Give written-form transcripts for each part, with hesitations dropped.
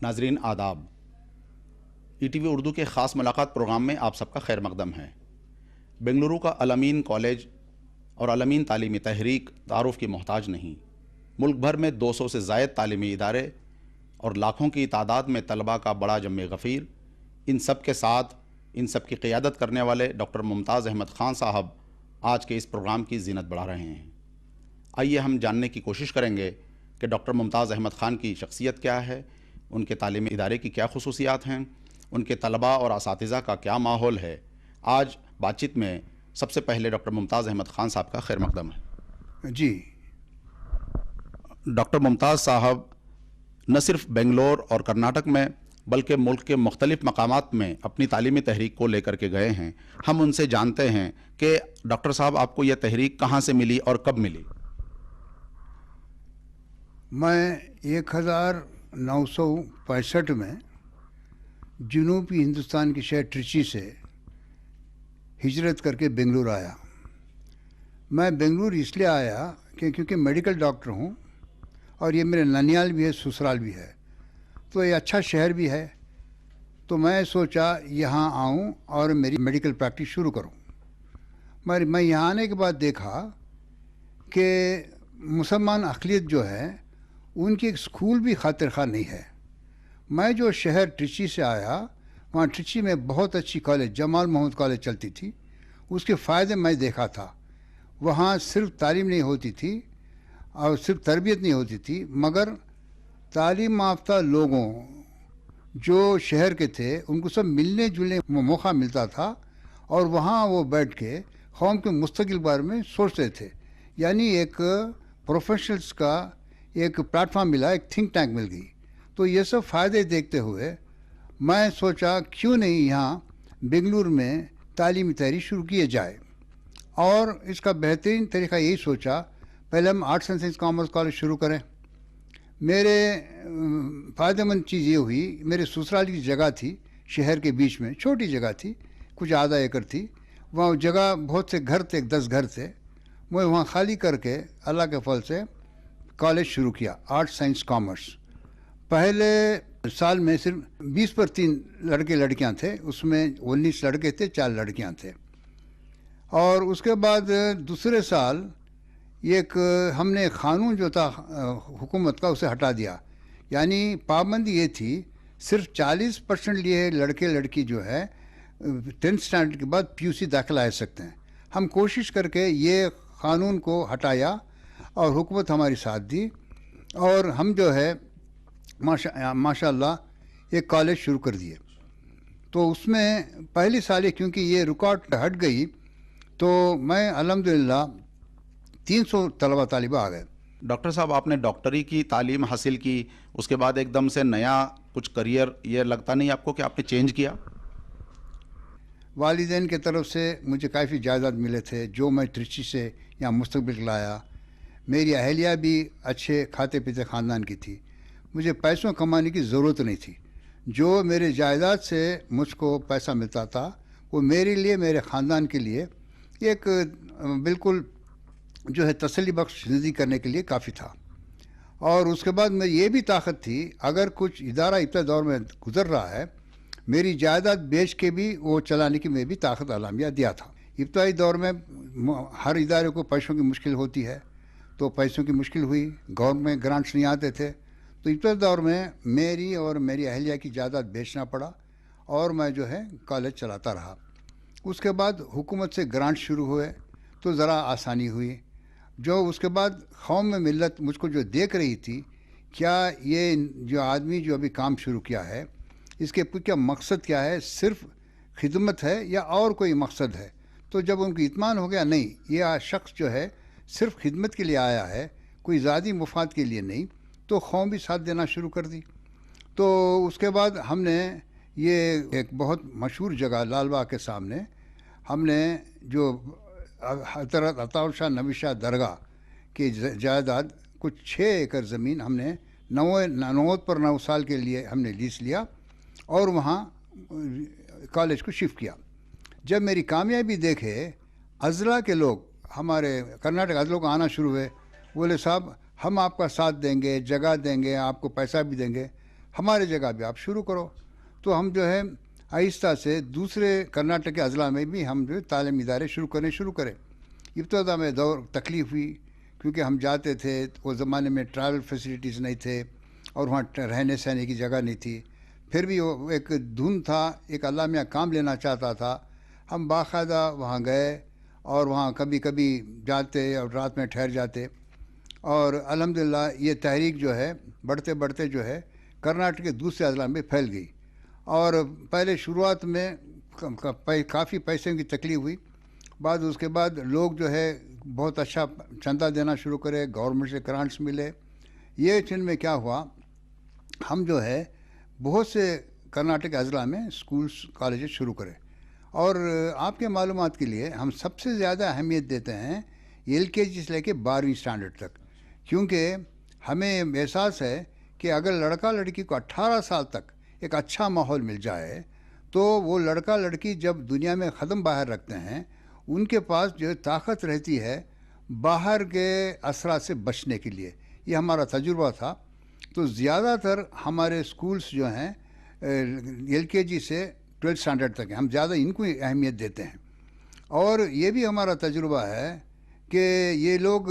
ناظرین آداب، E T V Urdu کے خاص ملاقات پروگرام میں آپ سب کا خیر مقدم ہے۔ بنگلورو کا الامین کالج اور الامین تعلیمی تحریک تعارف کی محتاج نہیں۔ ملک بھر میں 200 سے زائد تعلیمی ادارے اور لاکھوں کی تعداد میں طلباء کا بڑا جمع غفیر، ان سب کے ساتھ ان سب کی قیادت کرنے والے ڈاکٹر ممتاز احمد خان صاحب آج کے اس پروگرام کی زینت بڑھا رہے ہیں۔ آئیے ہم جاننے کی کوشش کریں گے کہ ڈاکٹر ممتاز احمد خان کی شخصیت کیا ہے، ان کے تعلیمی ادارے کی کیا خصوصیات ہیں، ان کے طلباء اور اساتذہ کا کیا ماحول ہے۔ آج بات چیت میں سب سے پہلے ڈاکٹر ممتاز احمد خان صاحب کا خیر مقدم ہے۔ جی، ڈاکٹر ممتاز صاحب نہ صرف بنگلور اور کرناٹک میں بلکہ ملک کے مختلف مقامات میں اپنی تعلیمی تحریک کو لے کر کے گئے ہیں۔ ہم ان سے جانتے ہیں کہ ڈاکٹر صاحب آپ کو یہ تحریک کہاں سے ملی اور کب ملی؟ میں 1965 میں جنوبی ہندوستان کے شہر ٹرچی سے ہجرت کر کے بنگلور آیا۔ میں بنگلور اس لیے آیا کہ کیونکہ میڈیکل ڈاکٹر ہوں اور یہ میرے ننیال بھی ہے، سسرال بھی ہے، تو یہ اچھا شہر بھی ہے، تو میں سوچا یہاں آؤں اور میری میڈیکل پریکٹس شروع کروں۔ میں یہاں آنے کے بعد دیکھا کہ مسلمان اقلیت جو ہے ان کی ایک اسکول بھی خاطر خواہ نہیں ہے۔ میں جو شہر ٹرچی سے آیا، وہاں ٹرچی میں بہت اچھی کالج جمال محمد کالج چلتی تھی، اس کے فائدے میں دیکھا تھا۔ وہاں صرف تعلیم نہیں ہوتی تھی اور صرف تربیت نہیں ہوتی تھی، مگر تعلیم یافتہ لوگوں جو شہر کے تھے ان کو سب ملنے جلنے موقع ملتا تھا، اور وہاں وہ بیٹھ کے قوم کے مستقبل بارے میں سوچتے تھے۔ یعنی ایک پروفیشنلز کا ایک پلیٹ فارم ملا، ایک تھنک ٹینک مل گئی۔ تو یہ سب فائدے دیکھتے ہوئے میں سوچا کیوں نہیں یہاں بنگلور میں تعلیمی تحریک شروع کیے جائے، اور اس کا بہترین طریقہ یہی سوچا پہلے ہم arts and science commerce college شروع کریں۔ میرے فائدہ مند چیز یہ ہوئی، میرے سسرال کی جگہ تھی شہر کے بیچ میں، چھوٹی جگہ تھی، کچھ آدھا ایکڑ تھی، وہاں جگہ بہت سے گھر تھے، 10 گھر تھے۔ میں وہاں خالی کر کے اللہ کے فضل سے کالج شروع کیا، آرٹس سائنس کامرس۔ پہلے سال میں صرف 20/3 لڑکے لڑکیاں تھے، اس میں 19 لڑکے تھے، 4 لڑکیاں تھے۔ اور اس کے بعد دوسرے سال ایک ہم نے قانون جو تھا حکومت کا اسے ہٹا دیا، یعنی پابندی یہ تھی صرف 40% لیے لڑکے لڑکی جو ہے 10th اسٹینڈرڈ کے بعد PUC داخلہ لے سکتے ہیں۔ ہم کوشش کر کے یہ قانون کو ہٹایا اور حکومت ہماری ساتھ دی، اور ہم جو ہے ماشاء اللہ ایک کالج شروع کر دیے۔ تو اس میں پہلی سال کیونکہ یہ ریکارڈ ہٹ گئی تو میں الحمدللہ 300 طلبہ طالبہ آ گئے۔ ڈاکٹر صاحب آپ نے ڈاکٹری کی تعلیم حاصل کی، اس کے بعد ایک دم سے نیا کچھ کریئر، یہ لگتا نہیں آپ کو کہ آپ نے چینج کیا؟ والدین کی طرف سے مجھے کافی جائیداد ملے تھے جو میں ٹرچی سے یہاں مستقبل لایا۔ میری اہلیہ بھی اچھے کھاتے پیتے خاندان کی تھی، مجھے پیسوں کمانے کی ضرورت نہیں تھی۔ جو میرے جائیداد سے مجھ کو پیسہ ملتا تھا وہ میرے لیے، میرے خاندان کے لیے ایک بالکل جو ہے تسلی بخش زندگی کرنے کے لیے کافی تھا۔ اور اس کے بعد میں یہ بھی طاقت تھی، اگر کچھ ادارہ ابتدائی دور میں گزر رہا ہے، میری جائیداد بیچ کے بھی وہ چلانے کی میں بھی طاقت علامیہ دیا تھا۔ ابتدائی دور میں ہر ادارے کو پیسوں کی مشکل ہوتی ہے، تو پیسوں کی مشکل ہوئی، گورنمنٹ میں گرانٹس نہیں آتے تھے، تو ابتدائی دور میں میری اور میری اہلیہ کی جائیداد بیچنا پڑا، اور میں جو ہے کالج چلاتا رہا۔ اس کے بعد حکومت سے گرانٹ شروع ہوئے تو ذرا آسانی ہوئی۔ جو اس کے بعد قوم میں ملت مجھ کو جو دیکھ رہی تھی، کیا یہ جو آدمی جو ابھی کام شروع کیا ہے اس کے کیا مقصد کیا ہے، صرف خدمت ہے یا اور کوئی مقصد ہے؟ تو جب ان کو اطمینان ہو گیا نہیں، یہ شخص جو ہے صرف خدمت کے لیے آیا ہے، کوئی ذاتی مفاد کے لیے نہیں، تو قوم بھی ساتھ دینا شروع کر دی۔ تو اس کے بعد ہم نے یہ ایک بہت مشہور جگہ لال باغ کے سامنے ہم نے جو حضرت عطا شاہ نبی شاہ درگاہ کی جائیداد کچھ 6 ایکڑ زمین ہم نے 9 سال کے لیے ہم نے لیز لیا، اور وہاں کالج کو شفٹ کیا۔ جب میری کامیابی دیکھے اضلاع کے لوگ، ہمارے کرناٹک اضلاع کو آنا شروع ہوئے، بولے صاحب ہم آپ کا ساتھ دیں گے، جگہ دیں گے، آپ کو پیسہ بھی دیں گے۔ ہمارے جگہ بھی آپ شروع کرو. تو ہم جو ہے آہستہ سے دوسرے کرناٹک کے اضلاع میں بھی ہم جو ہے تعلیمی ادارے شروع کریں. ابتدا میں تکلیف ہوئی کیونکہ ہم جاتے تھے، وہ زمانے میں ٹریول فیسلٹیز نہیں تھے اور وہاں رہنے سہنے کی جگہ نہیں تھی. پھر بھی وہ ایک دھن تھا، ایک اللہ میاں کام لینا چاہتا تھا. ہم باقاعدہ وہاں گئے اور وہاں کبھی کبھی جاتے اور رات میں ٹھہر جاتے. اور الحمدللہ یہ تحریک جو ہے بڑھتے بڑھتے جو ہے کرناٹک کے دوسرے اضلاع میں پھیل گئی. اور پہلے شروعات میں کافی پیسے کی تکلیف ہوئی. بعد اس کے بعد لوگ جو ہے بہت اچھا چندہ دینا شروع کرے، گورنمنٹ سے گرانٹس ملے. یہ چن میں کیا ہوا، ہم جو ہے بہت سے کرناٹک اضلاع میں اسکولس کالجز شروع کرے. اور آپ کے معلومات کے لیے ہم سب سے زیادہ اہمیت دیتے ہیں LKG سے لے کے 12ویں اسٹینڈرڈ تک، کیونکہ ہمیں احساس ہے کہ اگر لڑکا لڑکی کو 18 سال تک ایک اچھا ماحول مل جائے تو وہ لڑکا لڑکی جب دنیا میں قدم باہر رکھتے ہیں ان کے پاس جو طاقت رہتی ہے باہر کے اثرات سے بچنے کے لیے. یہ ہمارا تجربہ تھا. تو زیادہ تر ہمارے اسکولس جو ہیں LKG سے 12 اسٹینڈرڈ تک ہیں، ہم زیادہ ان کو اہمیت دیتے ہیں. اور یہ بھی ہمارا تجربہ ہے کہ یہ لوگ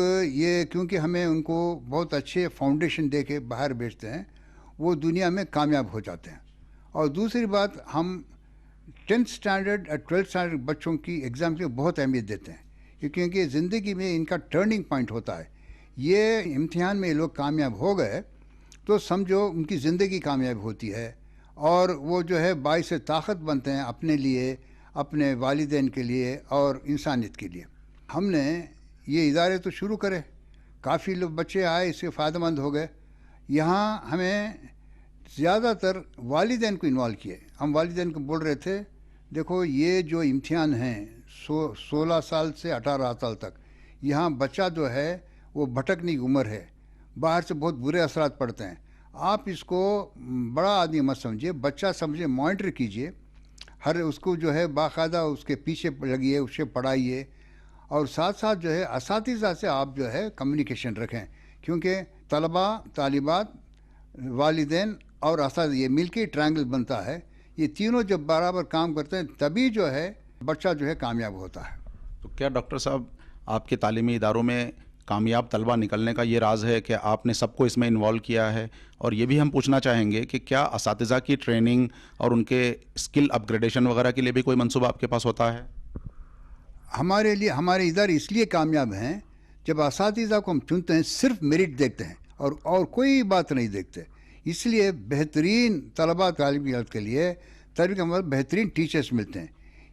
کیونکہ ہمیں ان کو بہت اچھے فاؤنڈیشن دے کے باہر بھیجتے ہیں، وہ دنیا میں کامیاب ہو جاتے ہیں. اور دوسری بات، ہم 10th اسٹینڈرڈ اور 12th اسٹینڈرڈ بچوں کی ایگزام کی بہت اہمیت دیتے ہیں، کیونکہ زندگی میں ان کا ٹرننگ پوائنٹ ہوتا ہے. یہ امتحان میں لوگ کامیاب ہو گئے تو سمجھو ان کی زندگی کامیاب ہوتی ہے اور وہ جو ہے باعث طاقت بنتے ہیں اپنے لیے، اپنے والدین کے لیے اور انسانیت کے لیے. ہم نے یہ ادارے تو شروع کرے، کافی لوگ بچے آئے، اس سے فائدہ مند ہو گئے. یہاں ہمیں زیادہ تر والدین کو انوالو کیے. ہم والدین کو بول رہے تھے دیکھو یہ جو امتحان ہیں 16 سال سے 18 سال تک، یہاں بچہ جو ہے وہ بھٹکنے کی عمر ہے، باہر سے بہت برے اثرات پڑتے ہیں. آپ اس کو بڑا آدمی مت سمجھیے، بچہ سمجھے، مانیٹر کیجئے، اس کو جو ہے باقاعدہ اس کے پیچھے لگیے، اسے پڑھائیے. اور ساتھ ساتھ جو ہے اساتذہ سے آپ جو ہے کمیونیکیشن رکھیں، کیونکہ طلباء، طالبات، والدین اور اساتذہ یہ مل کے ٹرائنگل بنتا ہے. یہ تینوں جب برابر کام کرتے ہیں تبھی جو ہے بچہ جو ہے کامیاب ہوتا ہے. تو کیا ڈاکٹر صاحب آپ کے تعلیمی اداروں میں کامیاب طلبہ نکلنے کا یہ راز ہے کہ آپ نے سب کو اس میں انوالو کیا ہے؟ اور یہ بھی ہم پوچھنا چاہیں گے کہ کیا اساتذہ کی ٹریننگ اور ان کے اسکل اپ گریڈیشن وغیرہ کے لیے بھی کوئی منصوبہ آپ کے پاس ہوتا ہے؟ ہمارے لیے ہمارے ادارے اس لیے کامیاب ہیں، جب اساتذہ کو ہم چنتے ہیں صرف میرٹ دیکھتے ہیں اور کوئی بات نہیں دیکھتے. اس لیے بہترین طلباء طالب علم کے لیے بہترین ٹیچرز ملتے ہیں.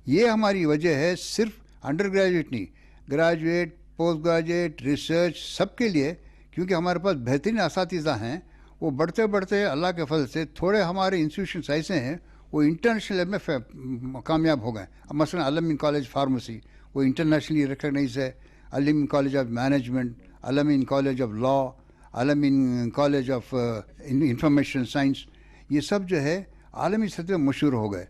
یہ ہماری وجہ ہے، صرف انڈر گریجویٹ نہیں، گریجویٹ، پوسٹ گریجویٹ، ریسرچ، سب کے لیے، کیونکہ ہمارے پاس بہترین اساتذہ ہیں. وہ بڑھتے بڑھتے اللہ کے فضل سے تھوڑے ہمارے انسٹیٹیوشنس ایسے ہیں وہ انٹرنیشنل لیول میں کامیاب ہو گئے. مثلا الامین کالج فارمیسی وہ انٹرنیشنلی ریکگنائز ہے، Al-Ameen college of management, Al-Ameen college of law, Al-Ameen college of information science, یہ سب جو ہے عالمی سطح پہ مشہور ہو گئے.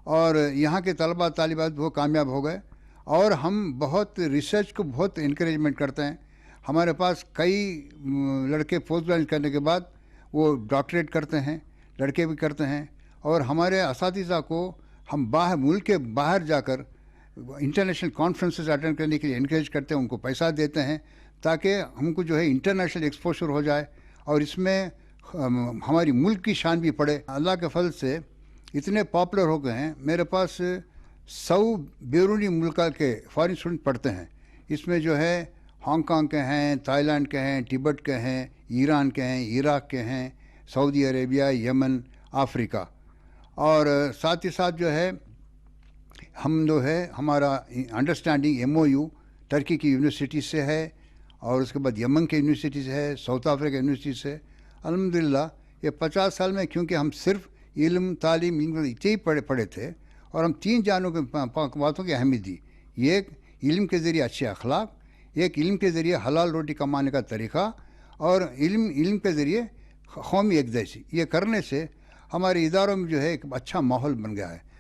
اور یہاں کے طلباء طالبات وہ کامیاب ہو گئے. اور ہم بہت ریسرچ کو بہت انکریجمنٹ کرتے ہیں. ہمارے پاس کئی لڑکے پوسٹ گریجویٹ کرنے کے بعد وہ ڈاکٹریٹ کرتے ہیں، لڑکے بھی کرتے ہیں. اور ہمارے اساتذہ کو ہم ملک کے باہر جا کر انٹرنیشنل کانفرنسز اٹینڈ کرنے کے لیے انکریج کرتے ہیں، ان کو پیسہ دیتے ہیں تاکہ ہم کو جو ہے انٹرنیشنل ایکسپوجر ہو جائے اور اس میں ہماری ملک کی شان بھی پڑے. اللہ کے فضل سے اتنے پاپولر ہو گئے ہیں، میرے پاس 100 بیرونی ملک کے فارن اسٹوڈنٹ پڑھتے ہیں. اس میں جو ہے ہانگ کانگ کے ہیں، تائی لینڈ کے ہیں، ٹبٹ کے ہیں، ایران کے ہیں، عراق کے ہیں، سعودی عربیہ، یمن، افریقہ. اور ساتھ ہی ساتھ جو ہے ہم جو ہے ہمارا انڈرسٹینڈنگ MOU ترکی کی یونیورسٹی سے ہے، اور اس کے بعد یمن کے یونیورسٹی سے ہے، ساؤتھ افریقہ یونیورسٹی سے. الحمدللہ یہ 50 سال میں، کیونکہ ہم صرف علم، تعلیم، ہی پڑھے تھے اور ہم 3 جانوں کے باتوں کی اہمیت دی. ایک علم کے ذریعے اچھے اخلاق، ایک علم کے ذریعے حلال روٹی کمانے کا طریقہ، اور علم کے ذریعے قومی یکجہتی. یہ کرنے سے ہمارے اداروں میں جو ہے ایک اچھا ماحول بن گیا ہے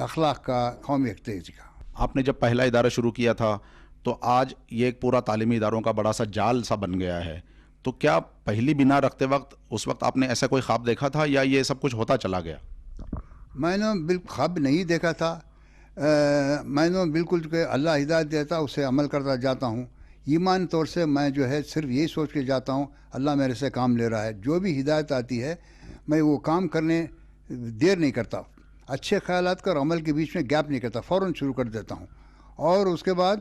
اخلاق کا، قومی یکجہتی کا. آپ نے جب پہلا ادارہ شروع کیا تھا تو آج یہ ایک پورا تعلیمی اداروں کا بڑا سا جال سا بن گیا ہے. تو کیا پہلی بنا رکھتے وقت اس وقت آپ نے ایسا کوئی خواب دیکھا تھا یا یہ سب کچھ ہوتا چلا گیا؟ میں نے بالکل خواب نہیں دیکھا تھا. میں نے بالکل کہ اللہ ہدایت دیتا اسے عمل کرتا جاتا ہوں. ایمان طور سے میں جو ہے صرف یہی سوچ کے جاتا ہوں اللہ میرے سے کام لے رہا ہے. جو بھی ہدایت آتی ہے میں وہ کام کرنے دیر نہیں کرتا. اچھے خیالات کا اور عمل کے بیچ میں گیپ نہیں کرتا, فوراً شروع کر دیتا ہوں. اور اس کے بعد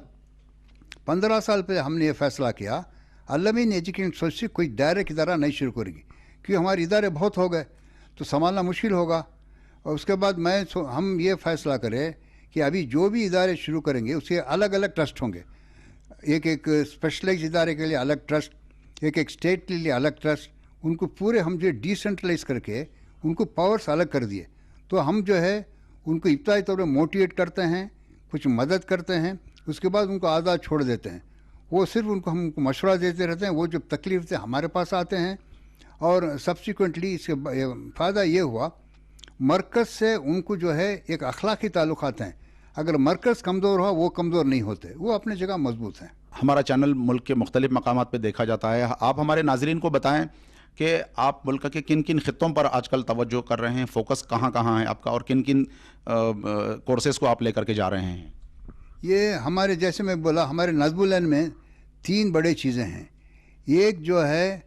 15 سال پہلے ہم نے یہ فیصلہ کیا علامین ایجوکیشن سوسائٹی کوئی ڈائریکٹ ادارہ نہیں شروع کرے گی, کیونکہ ہمارے ادارے بہت ہو گئے تو سنبھالنا مشکل ہوگا. اور اس کے بعد ہم یہ فیصلہ کریں کہ ابھی جو بھی ادارے شروع کریں گے اس کے الگ الگ ٹرسٹ ہوں گے. ایک اسپیشلائز ادارے کے لیے الگ ٹرسٹ, ایک اسٹیٹ کے لیے الگ ٹرسٹ. ان کو پورے ہم جو ڈیسینٹرلائز کر کے ان کو پاورس الگ کر دیے. تو ہم جو ہے ان کو ابتدائی طور پہ موٹیویٹ کرتے ہیں, کچھ مدد کرتے ہیں, اس کے بعد ان کو آزاد چھوڑ دیتے ہیں. وہ صرف ہم کو مشورہ دیتے رہتے ہیں. وہ جو تکلیف سے ہمارے پاس آتے ہیں. اور سبسیکوینٹلی اس کے فائدہ یہ ہوا مرکز سے ان کو جو ہے ایک اخلاقی تعلقات ہیں. اگر مرکز کمزور ہوا وہ کمزور نہیں ہوتے, وہ اپنے جگہ مضبوط ہیں. ہمارا چینل ملک کے مختلف مقامات پہ دیکھا جاتا ہے. آپ ہمارے ناظرین کو بتائیں کہ آپ ملک کے کن کن خطوں پر آج کل توجہ کر رہے ہیں, فوکس کہاں کہاں ہے آپ کا, اور کن کن کورسز کو آپ لے کر کے جا رہے ہیں؟ یہ ہمارے جیسے میں بولا ہمارے نظم العلم میں 3 بڑے چیزیں ہیں. ایک جو ہے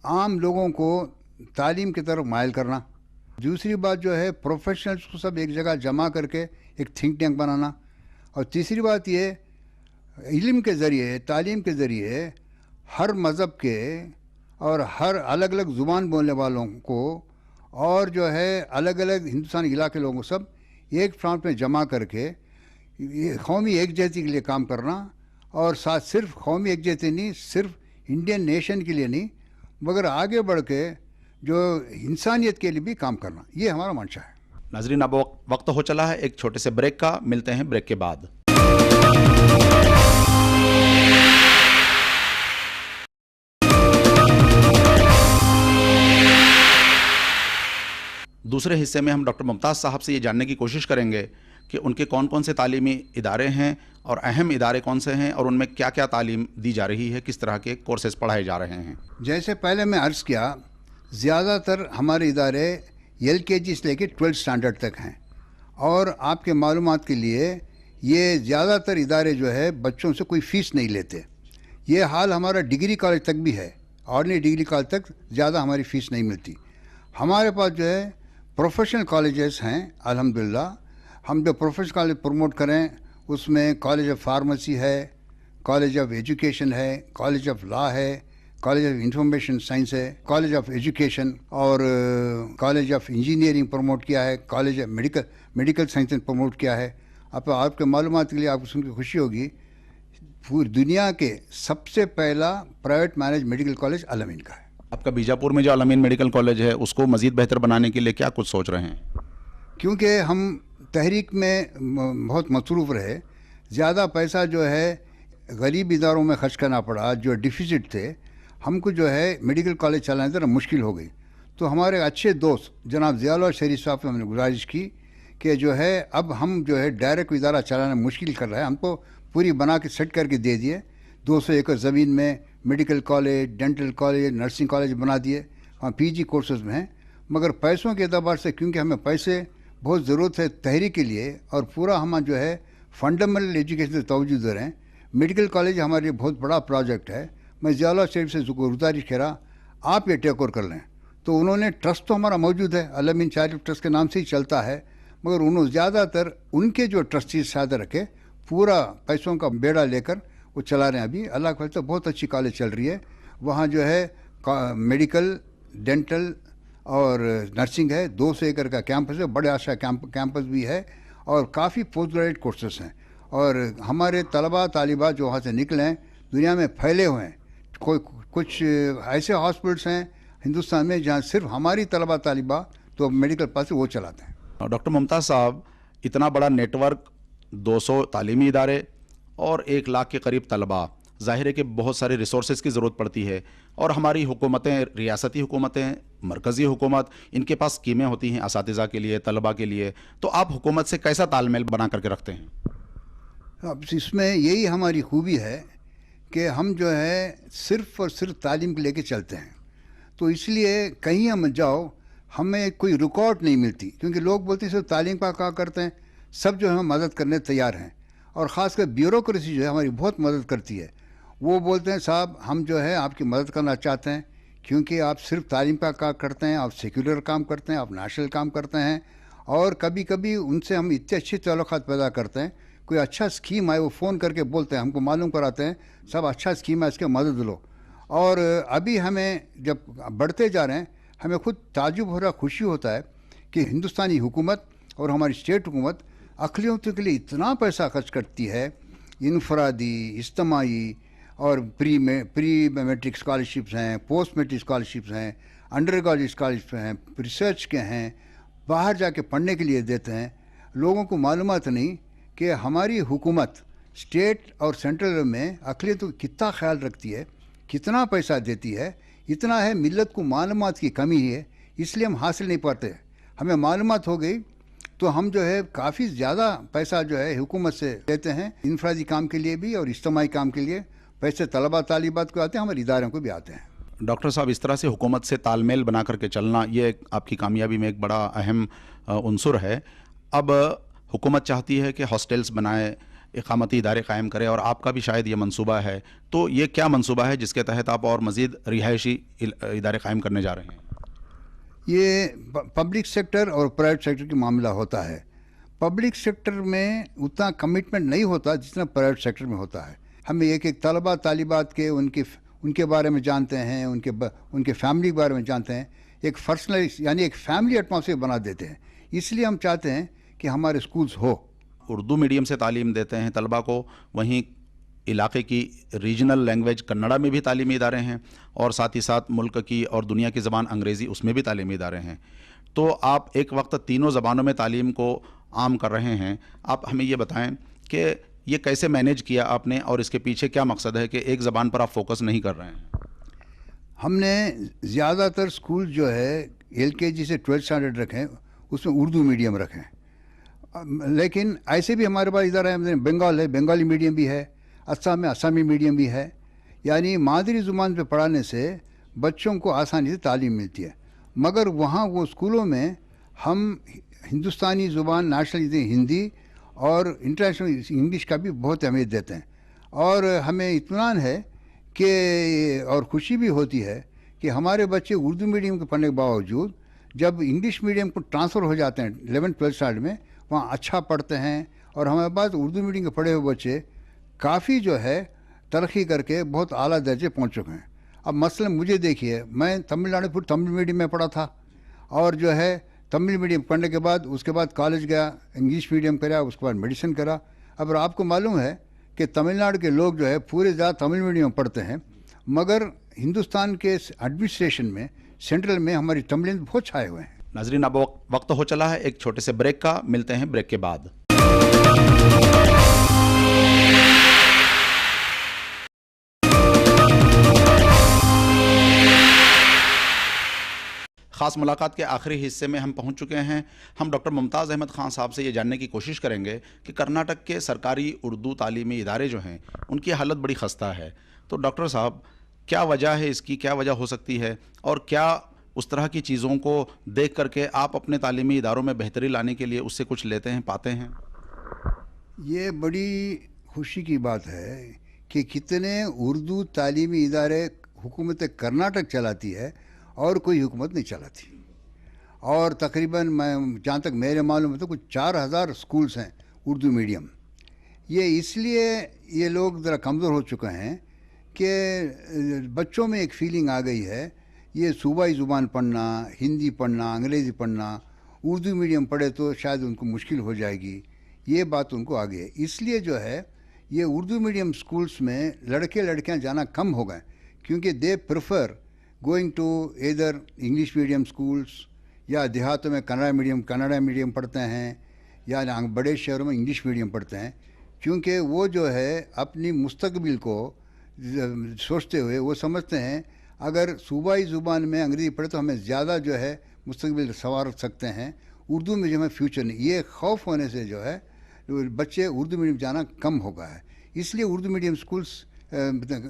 عام لوگوں کو تعلیم کی طرف مائل کرنا. دوسری بات جو ہے پروفیشنلز کو سب ایک جگہ جمع کر کے ایک تھنک ٹینک بنانا. اور تیسری بات یہ علم کے ذریعے, تعلیم کے ذریعے ہر مذہب کے اور ہر الگ الگ زبان بولنے والوں کو اور جو ہے الگ الگ ہندوستان علاقے لوگوں کو سب ایک فرانٹ میں جمع کر کے قومی یکجہتی کے لیے کام کرنا. اور ساتھ صرف قومی یکجہتی نہیں, صرف انڈین نیشن کے لیے نہیں, مگر آگے بڑھ کے جو انسانیت کے لیے بھی کام کرنا. یہ ہمارا منشا ہے. ناظرین اب وقت ہو چلا ہے ایک چھوٹے سے بریک کا. ملتے ہیں بریک کے بعد. دوسرے حصے میں ہم ڈاکٹر ممتاز صاحب سے یہ جاننے کی کوشش کریں گے کہ ان کے کون کون سے تعلیمی ادارے ہیں اور اہم ادارے کون سے ہیں, اور ان میں کیا کیا تعلیم دی جا رہی ہے, کس طرح کے کورسز پڑھائے جا رہے ہیں. جیسے پہلے میں عرض کیا زیادہ تر ہمارے ادارے LKG سے لے کے 12 اسٹینڈرڈ تک ہیں. اور آپ کے معلومات کے لیے یہ زیادہ تر ادارے جو ہے بچوں سے کوئی فیس نہیں لیتے. یہ حال ہمارا ڈگری کالج تک بھی ہے. آرڈنری ڈگری کالج تک زیادہ ہماری فیس نہیں ملتی. ہمارے پاس جو ہے پروفیشنل کالجز ہیں الحمدللہ. ہم جو پروفیشنل کالج پروموٹ کریں اس میں کالج آف فارمیسی ہے, کالج آف ایجوکیشن ہے, کالج آف لا ہے, کالج آف انفارمیشن سائنس ہے, کالج آف ایجوکیشن اور کالج آف انجینئرنگ پروموٹ کیا ہے, college of medical science promote کیا ہے. آپ کے معلومات کے لیے آپ کو سن کے خوشی ہوگی پوری دنیا کے سب سے پہلا پرائیویٹ مینج میڈیکل کالج علامین کا ہے. آپ کا بیجاپور میں جو علامین میڈیکل کالج ہے اس کو مزید بہتر بنانے کے لیے کیا کچھ سوچ رہے ہیں؟ کیونکہ ہم تحریک میں بہت مصروف رہے, زیادہ پیسہ جو ہے غریب اداروں میں خرچ کرنا پڑا, جو ڈیفیسٹ تھے ہم کو جو ہے میڈیکل کالج چلانے ذرا مشکل ہو گئی. تو ہمارے اچھے دوست جناب ضیاء اللہ شریف صاحب سے ہم نے گزارش کی کہ جو ہے اب ہم جو ہے ڈائریکٹ ادارہ چلانا مشکل کر رہا ہے, ہم کو پوری بنا کے سیٹ کر کے دے دیے. 200 ایکڑ زمین میں medical college, dental college, nursing college بنا دیے. ہم PG کورسز میں ہیں, مگر پیسوں کے اعتبار سے کیونکہ ہمیں پیسے بہت ضرورت ہے تحریک کے لیے اور پورا ہم جو ہے فنڈامنٹل ایجوکیشن سے توجہ دے رہے ہیں. میڈیکل کالج ہمارے لیے بہت بڑا پروجیکٹ ہے. میں ضیاء اللہ شریف سے گزارش کرا آپ یہ ٹیک اوور کر لیں. تو انہوں نے ٹرسٹ تو ہمارا موجود ہے, علامین چیریٹیبل ٹرسٹ کے نام سے ہی چلتا ہے, مگر انہوں زیادہ تر ان کے جو ٹرسٹیز ساتھ رکھے پورا پیسوں کا بیڑا لے کر وہ چلا رہے ہیں. ابھی اللہ کا فضل بہت اچھی کالج چل رہی ہے. وہاں جو ہے میڈیکل, ڈینٹل اور نرسنگ ہے. 200 ایکڑ کا کیمپس ہے, بڑے آشا کیمپس بھی ہے اور کافی پوسٹ گریجویٹ کورسز ہیں. اور ہمارے طلباء طالبات جو وہاں سے نکلے ہیں دنیا میں پھیلے ہوئے ہیں. کچھ ایسے ہاسپٹلس ہیں ہندوستان میں جہاں صرف ہماری طلباء طالبہ تو میڈیکل پاس وہ چلاتے ہیں. ڈاکٹر ممتاز صاحب, اتنا بڑا نیٹ ورک, 200 تعلیمی ادارے اور 1 لاکھ کے قریب طلباء, ظاہر ہے کہ بہت سارے ریسورسز کی ضرورت پڑتی ہے. اور ہماری حکومتیں, ریاستی حکومتیں, مرکزی حکومت, ان کے پاس اسکیمیں ہوتی ہیں اساتذہ کے لیے, طلباء کے لیے. تو آپ حکومت سے کیسا تال میل بنا کر کے رکھتے ہیں؟ اب اس میں یہی ہماری خوبی ہے کہ ہم جو ہے صرف اور صرف تعلیم کو لے کے چلتے ہیں، تو اس لیے کہیں ہم جاؤ ہمیں کوئی رکاوٹ نہیں ملتی، کیونکہ لوگ بولتے ہیں صرف تعلیم کا کہا کرتے ہیں، سب جو ہے ہم مدد کرنے تیار ہیں، اور خاص کر بیوروکریسی جو ہے ہماری بہت مدد کرتی ہے. وہ بولتے ہیں صاحب ہم جو ہے آپ کی مدد کرنا چاہتے ہیں، کیونکہ آپ صرف تعلیم کا کام کرتے ہیں، آپ سیکولر کام کرتے ہیں، آپ نیشنل کام کرتے ہیں، اور کبھی کبھی ان سے ہم اتنے اچھے تعلقات پیدا کرتے ہیں. کوئی اچھا اسکیم آئے وہ فون کر کے بولتے ہیں، ہم کو معلوم کراتے ہیں صاحب اچھا اسکیم ہے اس کے مدد لو. اور ابھی ہمیں جب بڑھتے جا رہے ہیں ہمیں خود تعجب ہو رہا، خوشی ہوتا ہے کہ ہندوستانی حکومت اور ہماری اسٹیٹ حکومت اقلیتوں کے لیے اتنا پیسہ خرچ کرتی ہے، انفرادی، اجتماعی، اور پری میٹرک اسکالرشپس ہیں، پوسٹ میٹرک اسکالرشپس ہیں، انڈر گریجویٹ اسکالرشپس ہیں، ریسرچ کے ہیں، باہر جا کے پڑھنے کے لیے دیتے ہیں. لوگوں کو معلومات نہیں کہ ہماری حکومت اسٹیٹ اور سینٹرل میں اقلیتوں کا کتنا خیال رکھتی ہے، کتنا پیسہ دیتی ہے. اتنا ہے ملت کو معلومات کی کمی ہے، اس لیے ہم حاصل نہیں پاتے. ہمیں معلومات ہو گئی تو ہم جو ہے کافی زیادہ پیسہ جو ہے حکومت سے لیتے ہیں، انفرادی کام کے لیے بھی اور اجتماعی کام کے لیے پیسے طلبہ طالبات کو آتے ہیں، ہمارے اداروں کو بھی آتے ہیں. ڈاکٹر صاحب، اس طرح سے حکومت سے تال میل بنا کر کے چلنا یہ آپ کی کامیابی میں ایک بڑا اہم عنصر ہے. اب حکومت چاہتی ہے کہ ہاسٹلس بنائے، اقامتی ادارے قائم کرے، اور آپ کا بھی شاید یہ منصوبہ ہے، تو یہ کیا منصوبہ ہے جس کے تحت آپ اور مزید رہائشی ادارے قائم کرنے جا رہے ہیں؟ یہ پبلک سیکٹر اور پرائیویٹ سیکٹر کی معاملہ ہوتا ہے. پبلک سیکٹر میں اتنا کمٹمنٹ نہیں ہوتا جتنا پرائیویٹ سیکٹر میں ہوتا ہے. ہمیں ایک طلبہ طالبات کے ان کے بارے میں جانتے ہیں، ان کے فیملی کے بارے میں جانتے ہیں، ایک پرسنل یعنی ایک فیملی ایٹماسفیئر بنا دیتے ہیں. اس لیے ہم چاہتے ہیں کہ ہمارے اسکولز ہو. اردو میڈیم سے تعلیم دیتے ہیں طلبہ کو، وہیں علاقے کی ریجنل لینگویج کنڑا میں بھی تعلیمی ادارے ہیں، اور ساتھ ہی ساتھ ملک کی اور دنیا کی زبان انگریزی اس میں بھی تعلیمی ادارے ہیں. تو آپ ایک وقت تینوں زبانوں میں تعلیم کو عام کر رہے ہیں. آپ ہمیں یہ بتائیں کہ یہ کیسے مینیج کیا آپ نے، اور اس کے پیچھے کیا مقصد ہے کہ ایک زبان پر آپ فوکس نہیں کر رہے ہیں؟ ہم نے زیادہ تر اسکول جو ہے LKG سے 12 اسٹینڈرڈ رکھیں، اس میں اردو میڈیم رکھیں. لیکن ایسے بھی ہمارے پاس ادارہ ہے، بنگال ہے، بنگالی میڈیم بھی ہے، اسام میں آسامی میڈیم بھی ہے. یعنی مادری زبان پہ پڑھانے سے بچوں کو آسانی سے تعلیم ملتی ہے. مگر وہاں وہ اسکولوں میں ہم ہندوستانی زبان نیشنل ہندی اور انٹرنیشنل انگلش کا بھی بہت اہمیت دیتے ہیں. اور ہمیں اطمینان ہے کہ اور خوشی بھی ہوتی ہے کہ ہمارے بچے اردو میڈیم کے پڑھنے کے باوجود جب انگلش میڈیم کو ٹرانسفر ہو جاتے ہیں 11th 12th اسٹینڈرڈ میں، وہاں اچھا پڑھتے ہیں. اور ہمارے پاس اردو میڈیم کے پڑھے ہوئے بچے کافی جو ہے ترقی کر کے بہت اعلیٰ درجے پہنچ چکے ہیں. اب مثلا مجھے دیکھیے، میں تمل ناڈو پھر تمل میڈیم میں پڑھا تھا، اور جو ہے تمل میڈیم پڑھنے کے بعد اس کے بعد کالج گیا، انگلش میڈیم کرا، اس کے بعد میڈیسن کرا. اب آپ کو معلوم ہے کہ تمل ناڈو کے لوگ جو ہے پورے زیادہ تمل میڈیم میں پڑھتے ہیں، مگر ہندوستان کے ایڈمنسٹریشن میں سینٹرل میں ہماری تمل بہت چھائے ہوئے ہیں. ناظرین، اب وقت ہو چلا ہے ایک چھوٹے سے بریک کا. ملتے ہیں بریک کے بعد. خاص ملاقات کے آخری حصے میں ہم پہنچ چکے ہیں. ہم ڈاکٹر ممتاز احمد خان صاحب سے یہ جاننے کی کوشش کریں گے کہ کرناٹک کے سرکاری اردو تعلیمی ادارے جو ہیں ان کی حالت بڑی خستہ ہے. تو ڈاکٹر صاحب، کیا وجہ ہے اس کی، کیا وجہ ہو سکتی ہے، اور کیا اس طرح کی چیزوں کو دیکھ کر کے آپ اپنے تعلیمی اداروں میں بہتری لانے کے لیے اس سے کچھ لیتے ہیں، پاتے ہیں؟ یہ بڑی خوشی کی بات ہے کہ کتنے اردو تعلیمی ادارے حکومت کرناٹک چلاتی ہے اور کوئی حکومت نہیں چلاتی. اور تقریباً میں جہاں تک میرے معلوم ہے تو کچھ 4000 اسکولس ہیں اردو میڈیم. یہ اس لیے یہ لوگ ذرا کمزور ہو چکے ہیں کہ بچوں میں ایک فیلنگ آ گئی ہے، یہ صوبائی زبان پڑھنا، ہندی پڑھنا، انگریزی پڑھنا، اردو میڈیم پڑھے تو شاید ان کو مشکل ہو جائے گی. یہ بات ان کو آ گئی ہے. اس لیے جو ہے یہ اردو میڈیم اسکولس میں لڑکے لڑکیاں جانا کم ہو گئے، کیونکہ they prefer going to either English medium schools, یا دیہاتوں میں کنڑا میڈیم پڑھتے ہیں، یا بڑے شہروں میں انگلش میڈیم پڑھتے ہیں. کیونکہ وہ جو ہے اپنی مستقبل کو سوچتے ہوئے وہ سمجھتے ہیں اگر صوبائی زبان میں انگریزی پڑھے تو ہمیں زیادہ جو ہے مستقبل سنوار سکتے ہیں، اردو میں جو ہمیں فیوچر نہیں. یہ خوف ہونے سے جو ہے بچے اردو میڈیم جانا کم ہو گیا ہے. اس لیے اردو میڈیم اسکولس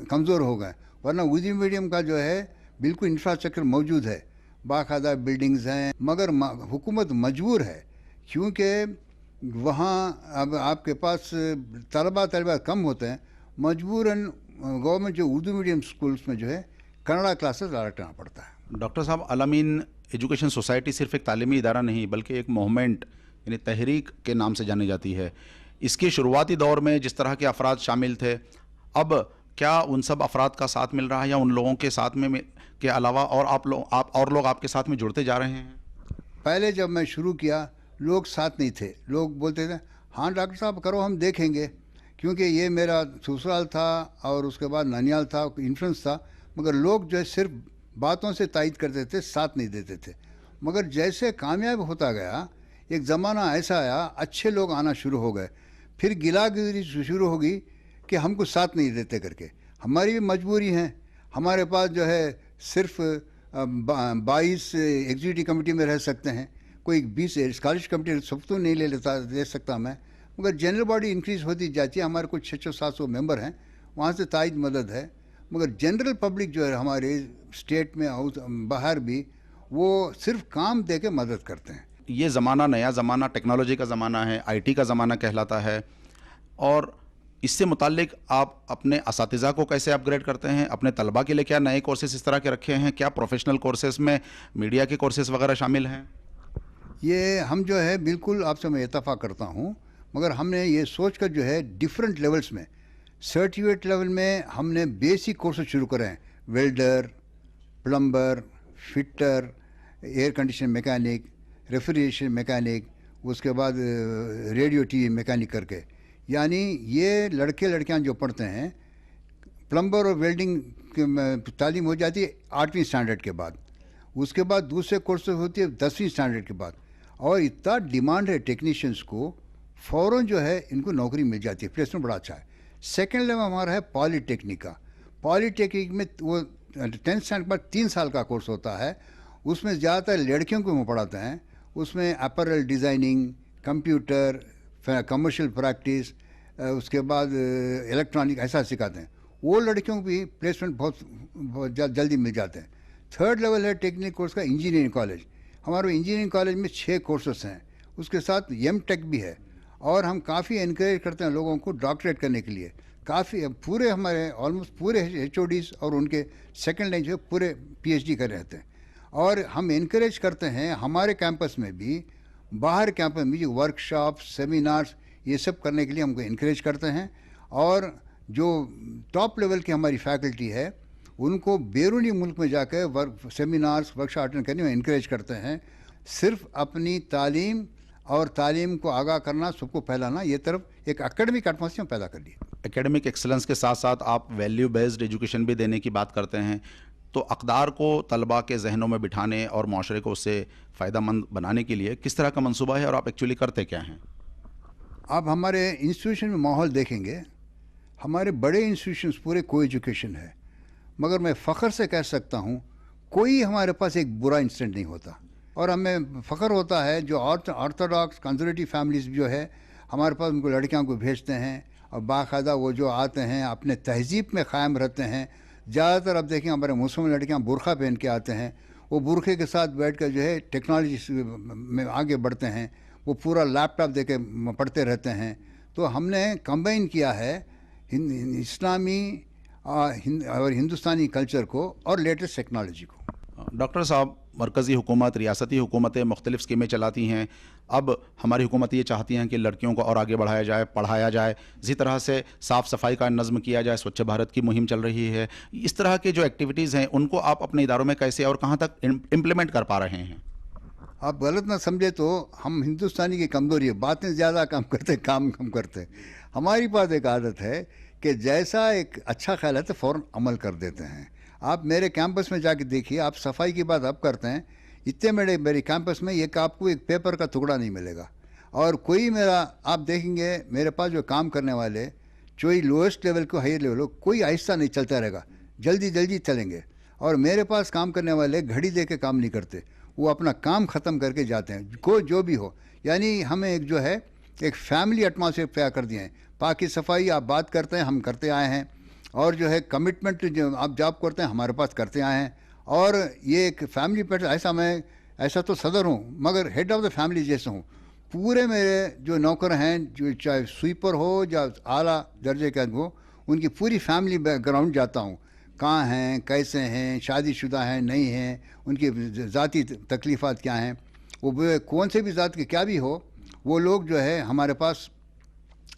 کمزور ہو گئے، ورنہ اردو میڈیم کا جو ہے بالکل انفراسٹرکچر موجود ہے، باقاعدہ بلڈنگز ہیں، مگر حکومت مجبور ہے کیونکہ وہاں اب آپ کے پاس طلبہ کم ہوتے ہیں، مجبوراً گورنمنٹ جو اردو میڈیم اسکولس میں جو ہے کنڑا کلاسز رکھنا پڑتا ہے۔ ڈاکٹر صاحب، الامین ایجوکیشن سوسائٹی صرف ایک تعلیمی ادارہ نہیں بلکہ ایک موومنٹ یعنی تحریک کے نام سے جانی جاتی ہے۔ اس کے شروعاتی دور میں جس طرح کے افراد شامل تھے، اب کیا ان سب افراد کا ساتھ مل رہا ہے یا ان لوگوں کے ساتھ میں کے علاوہ اور لوگ آپ کے ساتھ میں جڑتے جا رہے ہیں؟ پہلے جب میں شروع کیا لوگ ساتھ نہیں تھے، لوگ بولتے تھے ہاں ڈاکٹر صاحب کرو ہم دیکھیں گے، کیونکہ یہ میرا سسرال تھا اور اس کے بعد نانیال تھا، انفلوئنس تھا، مگر لوگ جو ہے صرف باتوں سے تائید کرتے تھے، ساتھ نہیں دیتے تھے۔ مگر جیسے کامیاب ہوتا گیا ایک زمانہ ایسا آیا اچھے لوگ آنا شروع ہو گئے، پھر گلا گزری شروع ہوگی کہ ہم کو ساتھ نہیں دیتے کر کے۔ ہماری بھی مجبوری ہے، ہمارے پاس جو ہے صرف 22 ایگزیکٹو کمیٹی میں رہ سکتے ہیں، کوئی 20 اسکالرشپ کمیٹی سب تو نہیں دے سکتا میں، مگر جنرل باڈی انکریز ہوتی جاتی ہے، ہمارے کچھ 600-700 ممبر ہیں، وہاں سے تائید مدد ہے، مگر جنرل پبلک جو ہے ہمارے اسٹیٹ میں باہر بھی وہ صرف کام دے کے مدد کرتے ہیں۔ یہ زمانہ نیا زمانہ ٹیکنالوجی کا زمانہ ہے، آئی ٹی کا زمانہ کہلاتا ہے، اور اس سے متعلق آپ اپنے اساتذہ کو کیسے اپ گریڈ کرتے ہیں؟ اپنے طلباء کے لیے کیا نئے کورسز اس طرح کے رکھے ہیں؟ کیا پروفیشنل کورسز میں میڈیا کے کورسز وغیرہ شامل ہیں؟ یہ ہم جو ہے بالکل آپ سے میں اتفاق کرتا ہوں، مگر ہم نے یہ سوچ کر جو ہے ڈیفرنٹ لیولز میں سرٹیفکیٹ لیول میں ہم نے بیسک کورسز شروع کرے ہیں، welder, plumber, fitter, air condition mechanic, refrigeration mechanic, اس کے بعد ریڈیو ٹی وی میکینک کر کے، یعنی یہ لڑکے لڑکیاں جو پڑھتے ہیں پلمبر اور ویلڈنگ کی تعلیم ہو جاتی ہے 8ویں اسٹینڈرڈ کے بعد، اس کے بعد دوسرے کورسز ہوتی ہے 10ویں اسٹینڈرڈ کے بعد، اور اتنا ڈیمانڈ ہے ٹیکنیشینس کو، فوراً جو ہے ان کو نوکری مل جاتی ہے، پلیسمنٹ بڑا اچھا ہے۔ سیکنڈ لیول ہمارا ہے پالی ٹیکنک کا، پالی ٹیکنک میں وہ 10th اسٹینڈرڈ کے بعد 3 سال کا کورس ہوتا ہے، اس میں زیادہ تر لڑکیوں کو وہ پڑھاتے ہیں، اس میں اپرل ڈیزائننگ، کمپیوٹر، کمرشل پریکٹس، اس کے بعد الیکٹرانک ایسا سکھاتے ہیں، وہ لڑکیوں کو بھی پلیسمنٹ بہت جلدی مل جاتے ہیں۔ تھرڈ لیول ہے ٹیکنیکل کورس کا انجینئرنگ کالج، ہمارے انجینئرنگ کالج میں 6 کورسز ہیں، اس کے ساتھ ایم ٹیک بھی ہے، اور ہم کافی انکریج کرتے ہیں لوگوں کو ڈاکٹریٹ کرنے کے لیے، کافی پورے ہمارے آلموسٹ پورے ایچ او ڈیز اور ان کے سیکنڈ لائن جو ہے پورے پی ایچ ڈی کر رہے ہیں، اور ہم انکریج کرتے ہیں ہمارے کیمپس میں بھی، باہر کیمپس میں جو ورک شاپ، سیمینارز یہ سب کرنے کے لیے ہم کو انکریج کرتے ہیں، اور جو ٹاپ لیول کی ہماری فیکلٹی ہے ان کو بیرونی ملک میں جا کے سیمینارز ورک شاپ اٹینڈ کرنے میں انکریج کرتے ہیں۔ صرف اپنی تعلیم اور تعلیم کو آگاہ کرنا، سب کو پھیلانا، یہ طرف ایک اکیڈمک ایٹماسفیئر پیدا کر لیا۔ اکیڈمک ایکسلنس کے ساتھ ساتھ آپ ویلیو بیسڈ ایجوکیشن بھی دینے کی بات کرتے ہیں، تو اقدار کو طلباء کے ذہنوں میں بٹھانے اور معاشرے کو اس سے فائدہ مند بنانے کے لیے کس طرح کا منصوبہ ہے اور آپ ایکچولی کرتے کیا ہیں؟ آپ ہمارے انسٹیٹیوشن میں ماحول دیکھیں گے، ہمارے بڑے انسٹیٹیوشنس پورے کو ایجوکیشن ہے، مگر میں فخر سے کہہ سکتا ہوں کوئی ہمارے پاس ایک برا انسیڈنٹ نہیں ہوتا، اور ہمیں فخر ہوتا ہے جو آرتھوڈاکس کنزرویٹو فیملیز جو ہے ہمارے پاس ان کو لڑکیاں کو بھیجتے ہیں، اور باقاعدہ وہ جو آتے ہیں اپنے تہذیب میں قائم رہتے ہیں۔ زیادہ تر اب دیکھیں ہمارے مسلم لڑکیاں برقع پہن کے آتے ہیں، وہ برقعے کے ساتھ بیٹھ کر جو ہے ٹیکنالوجی میں آگے بڑھتے ہیں، وہ پورا لیپ ٹاپ دے کے پڑھتے رہتے ہیں۔ تو ہم نے کمبائن کیا ہے اسلامی اور ہندوستانی کلچر کو اور لیٹسٹ ٹیکنالوجی کو۔ ڈاکٹر صاحب، مرکزی حکومت، ریاستی حکومتیں مختلف اسکیمیں چلاتی ہیں، اب ہماری حکومت یہ چاہتی ہیں کہ لڑکیوں کو اور آگے بڑھایا جائے، پڑھایا جائے، اسی طرح سے صاف صفائی کا نظم کیا جائے، سوچھ بھارت کی مہم چل رہی ہے، اس طرح کے جو ایکٹیویٹیز ہیں ان کو آپ اپنے اداروں میں کیسے اور کہاں تک امپلیمنٹ کر پا رہے ہیں؟ آپ غلط نہ سمجھے تو ہم ہندوستانی کی کمزوری ہے، باتیں زیادہ کم کرتے، کام کم کرتے۔ ہماری پاس ایک عادت ہے کہ جیسا ایک اچھا خیال ہے تو فوراً عمل کر دیتے ہیں۔ آپ میرے کیمپس میں جا کے دیکھیے، آپ صفائی کی بات اب کرتے ہیں، اتنے میرے کیمپس میں یہ کہ آپ کو ایک پیپر کا ٹکڑا نہیں ملے گا، اور کوئی آپ دیکھیں گے میرے پاس جو کام کرنے والے چوئی لوئسٹ لیول کو ہائر لیول ہو، کوئی آہستہ نہیں چلتا رہے گا، جلدی جلدی چلیں گے، اور میرے پاس کام کرنے والے گھڑی دے کے کام نہیں کرتے، وہ اپنا کام ختم کر کے جاتے ہیں، کوئی جو بھی ہو، یعنی ہمیں ایک جو ہے ایک فیملی ایٹماسفیئر پیدا کر دیا ہے۔ پاکی صفائی آپ بات کرتے ہیں، ہم کرتے آئے ہیں، اور جو ہے کمٹمنٹ جو آپ جاب کرتے ہیں ہمارے پاس کرتے آئے ہیں. اور یہ ایک فیملی پیٹرن ایسا تو صدر ہوں مگر ہیڈ آف دا فیملی جیسے ہوں. پورے میرے جو نوکر ہیں جو چاہے سویپر ہو یا اعلیٰ درجے کا ہو ان کی پوری فیملی بیک گراؤنڈ جاتا ہوں. کہاں ہیں, کیسے ہیں, شادی شدہ ہیں نہیں ہیں, ان کی ذاتی تکلیفات کیا ہیں, وہ کون سے بھی ذات کے کیا بھی ہو, وہ لوگ جو ہے ہمارے پاس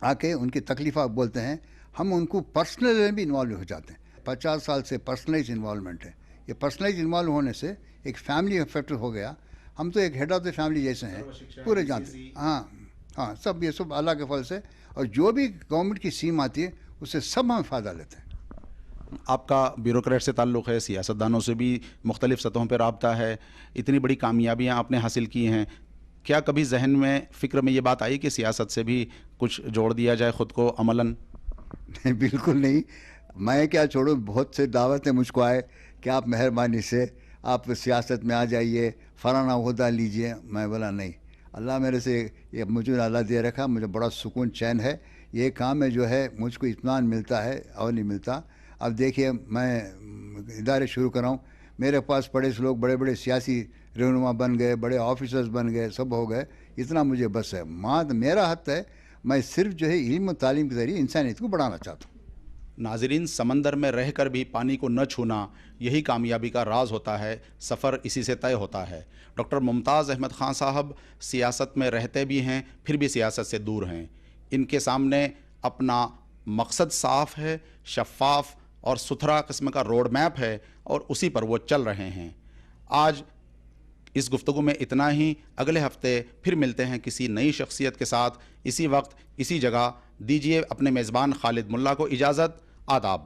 آ کے ان کی تکلیفات بولتے ہیں. ہم ان کو پرسنل بھی انوالو ہو جاتے ہیں. 50 سال سے پرسنلائز انوالومنٹ ہے. یہ پرسنلائز انوالو ہونے سے ایک فیملی فیکٹر ہو گیا. ہم تو ایک ہیڈ آف دا فیملی جیسے ہیں, پورے جانتے ہیں. ہاں سب یہ سب اللہ کے فضل سے, اور جو بھی گورنمنٹ کی اسکیم آتی ہے اس سے سب ہم فائدہ لیتے ہیں. آپ کا بیوروکریٹ سے تعلق ہے, سیاستدانوں سے بھی مختلف سطحوں پہ رابطہ ہے, اتنی بڑی کامیابیاں آپ نے حاصل کی ہیں. کیا کبھی ذہن میں فکر میں یہ بات آئی کہ سیاست سے بھی کچھ جوڑ دیا جائے خود کو عملاً؟ بالکل نہیں. میں کیا چھوڑوں, بہت سے دعوتیں مجھ کو آئے کہ آپ مہربانی سے آپ سیاست میں آ جائیے, فلانا عہدہ لیجئے. میں بولا نہیں, اللہ میرے سے یہ مجھے اللہ دے رکھا, مجھے بڑا سکون چین ہے. یہ کام میں جو ہے مجھ کو اطمینان ملتا ہے اور نہیں ملتا. اب دیکھیے میں ادارے شروع کر رہا ہوں, میرے پاس پڑے سے لوگ بڑے بڑے سیاسی رہنما بن گئے, بڑے آفیسرز بن گئے, سب ہو گئے. اتنا مجھے بس ہے. میرا حد ہے, میں صرف جو ہے علم و تعلیم کے ذریعے انسانیت کو بڑھانا چاہتا ہوں. ناظرین, سمندر میں رہ کر بھی پانی کو نہ چھونا یہی کامیابی کا راز ہوتا ہے. سفر اسی سے طے ہوتا ہے. ڈاکٹر ممتاز احمد خان صاحب سیاست میں رہتے بھی ہیں, پھر بھی سیاست سے دور ہیں. ان کے سامنے اپنا مقصد صاف ہے, شفاف اور ستھرا قسم کا روڈ میپ ہے, اور اسی پر وہ چل رہے ہیں. آج اس گفتگو میں اتنا ہی. اگلے ہفتے پھر ملتے ہیں کسی نئی شخصیت کے ساتھ, اسی وقت اسی جگہ. دیجیے اپنے میزبان خالد ملا کو اجازت. آداب.